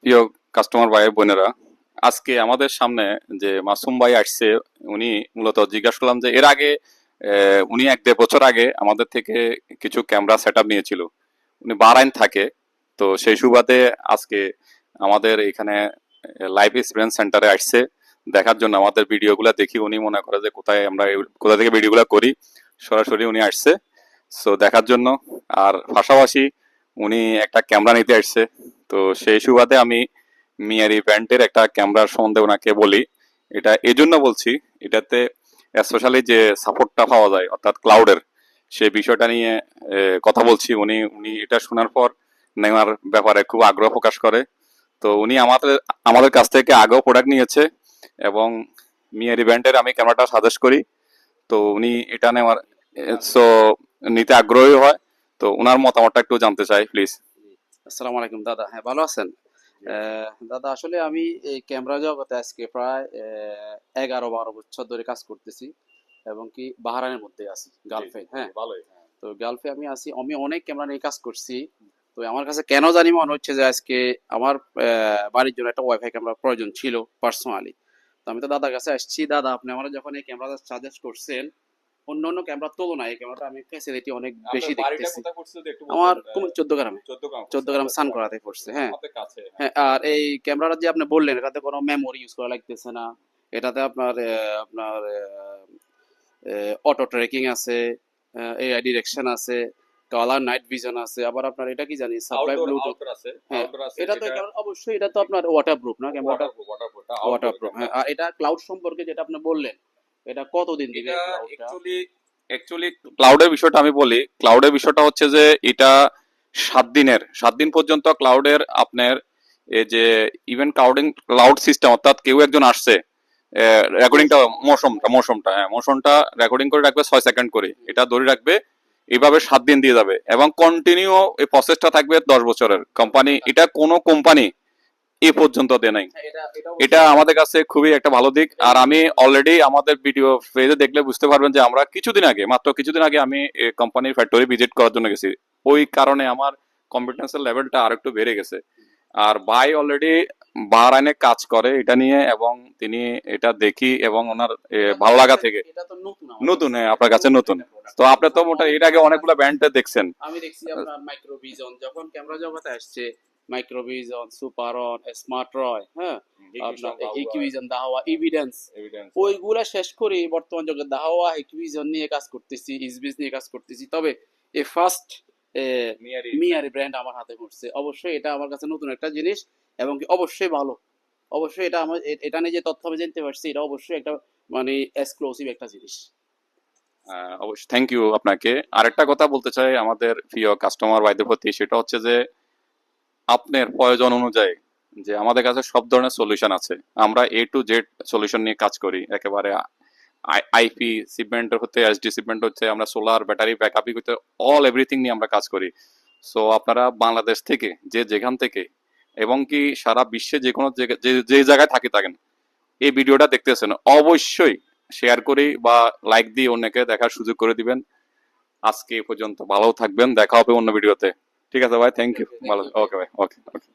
প্রিয় কাস্টমার ভাই বোনেরা, আজকে আমাদের সামনে যে মাসুম ভাই আসছে, উনি মূলত জিজ্ঞাসা করলাম যে এর আগে উনি 1-1.5 বছর আগে আমাদের থেকে কিছু ক্যামেরা সেট আপ নিয়েছিল। উনি বাহরাইন থাকে, তো সেই সুবাদে আজকে আমাদের এখানে লাইভ এক্সপিরিয়েন্স সেন্টারে আসছে দেখার জন্য। আমাদের ভিডিওগুলো দেখি উনি মনে করে যে কোথা থেকে ভিডিওগুলো করি, সরাসরি উনি আসছে সো দেখার জন্য। আর পাশাপাশি উনি একটা ক্যামেরা নিতে আসছে, তো সেই সুবাদে আমি মিয়ারি ব্র্যান্ডের একটা ক্যামেরার সম্বন্ধে ওনাকে বলি। এটা এজন্য বলছি, এটাতে স্পেশালি যে সাপোর্টটা পাওয়া যায় অর্থাৎ ক্লাউডের, সেই বিষয়টা নিয়ে কথা বলছি। উনি উনি এটা শোনার পর নেওয়ার ব্যাপারে খুব আগ্রহ প্রকাশ করে। তো উনি আমাদের আমাদের কাছ থেকে আগেও প্রোডাক্ট নিয়েছে এবং মিয়ারি ব্র্যান্ডের আমি ক্যামেরাটা সাজেস্ট করি। তো উনি এটা নেওয়ার সো নিতে আগ্রহী হয়। তো ওনার মতামতটা একটু জানতে চাই প্লিজ। আসসালামু আলাইকুম দাদা, হ্যাঁ ভালো আছেন? দাদা আসলে আমি এই ক্যামেরা জগতে আজকে প্রায় 11-12 বছর ধরে কাজ করতেছি এবং কি বাহরাইনের মধ্যে আছি, গালফে। হ্যাঁ, ভালোই। তো গালফে আমি অনেক ক্যামেরা নিয়ে কাজ করছি। তো আমার কাছে কেন জানি মনে হচ্ছে যে আজকে আমার বাড়ির জন্য একটা ওয়াইফাই ক্যামেরা প্রয়োজন ছিল পার্সোনালি। তো আমি তো দাদার কাছে আসছি। দাদা, আপনি আমার যখন এই ক্যামেরাটা সাজেস্ট করছেন, অন্য অন্য ক্যামেরার তুলনায় এই ক্যামেরাটা আমি ফ্যাসিলিটি অনেক বেশি দেখতেছি। আমার 14 গ্রামে, 14 গ্রাম সান করাতে পড়ছে। হ্যাঁ, হ্যাঁ। আর এই ক্যামেরাটা যে আপনি বললেন, এটাতে কোনো মেমোরি ইউজ করা লাগতেছে না। এটাতে আপনার অটো ট্র্যাকিং আছে, এআই ডিরেকশন আছে, কালার নাইট ভিশন আছে, আবার আপনার এটা কি জানি সাপ্লাই ব্লুটুথ। হ্যাঁ, এটা তো অবশ্যই এটা তো আপনার ওয়াটারপ্রুফ না ক্যামেরাটা? ওয়াটারপ্রুফ, হ্যাঁ। আর এটা ক্লাউড সম্পর্কে যেটা আপনি বললেন, এটা কতদিন দিবে ক্লাউডটা? অ্যাকচুয়ালি ক্লাউডের বিষয়টা আমি বলি। ক্লাউডের বিষয়টা হচ্ছে যে এটা 7 দিন পর্যন্ত ক্লাউডের আপনার এই যে ইভেন ক্লাউড সিস্টেম, অর্থাৎ কেউ একজন আসছে রেকর্ডিংটা, মোশনটা রেকর্ডিং করে রাখবে 6 সেকেন্ড করে, এটা ধরে রাখবে। এইভাবে 7 দিন দিয়ে যাবে এবং কন্টিনিউ এই প্রসেসটা থাকবে 10 বছরের। কোম্পানি এটা কোনো কোম্পানি এ পর্যন্ত দেয় নাই। এটা আমাদের কাছে খুবই একটা ভালো দিক। আর আমি অলরেডি আমাদের ভিডিও পেজে দেখলে বুঝতে পারবেন যে আমরা মাত্র কিছুদিন আগে আমি কোম্পানির ফ্যাক্টরি ভিজিট করার জন্য গেছি। ওই কারণে আমার কম্পিটেন্সের লেভেলটা আর একটু বেড়ে গেছে। আর ভাই অলরেডি বাহরাইনে কাজ করে এটা নিয়ে, এবং তিনি এটা দেখি এবং ওনার ভালো লাগা থেকে এটা তো নতুন নতুন, আপনার কাছে নতুন। তো আপনি তো মোটা এর আগে অনেকগুলো ব্যান্ড দেখছেন। আমি দেখছি আপনার মাইক্রোভিশন যখন ক্যামেরা জগতে আসছে, মাইক্রোভিশন, সুপারন, স্মার্ট রয়, হ্যাঁ, আপনার হিকিভিশন, দাহওয়া, এভিডেন্স, ওইগুলা শেষ করে বর্তমান যুগে দাহওয়া, হিকিভিশন নিয়ে কাজ করতেছি, ইসবিস নিয়ে কাজ করতেছি। তবে এই ফার্স্ট মিয়ারি ব্র্যান্ড আমার হাতে পড়ছে। অবশ্যই এটা আমার কাছে নতুন একটা জিনিস এবং কি অবশ্যই ভালো। অবশ্যই এটা আমার এটা নিয়ে যে তথ্য আমি জানতে পারছি, এটা অবশ্যই একটা মানে এক্সক্লুসিভ একটা জিনিস। অবশ্যই থ্যাংক ইউ আপনাকে। আরেকটা কথা বলতে চাই আমাদের প্রিয় কাস্টমার ভাইদের প্রতি, সেটা হচ্ছে যে আপনার প্রয়োজন অনুযায়ী যে আমাদের কাছে সব ধরনের সলিউশন আছে। আমরা A to Z সলিউশন নিয়ে কাজ করি একেবারে। আইপি সিপমেন্ট হতে এসডি সিপমেন্ট হচ্ছে, আমরা সোলার ব্যাটারি ব্যাকআপই করতে অল এভরিথিং নিয়ে আমরা কাজ করি। সো আপনারা বাংলাদেশ থেকে যেখান থেকে এবং কি সারা বিশ্বে যে কোনো যে জায়গায় থাকেন, এই ভিডিওটা দেখতেছেন অবশ্যই শেয়ার করি বা লাইক দিয়ে অন্যকে দেখার সুযোগ করে দিবেন। আজকে এ পর্যন্ত, ভালো থাকবেন, দেখা হবে অন্য ভিডিওতে। ঠিক আছে ভাই, থ্যাংক ইউ। ভালো, ওকে ভাই, ওকে ওকে।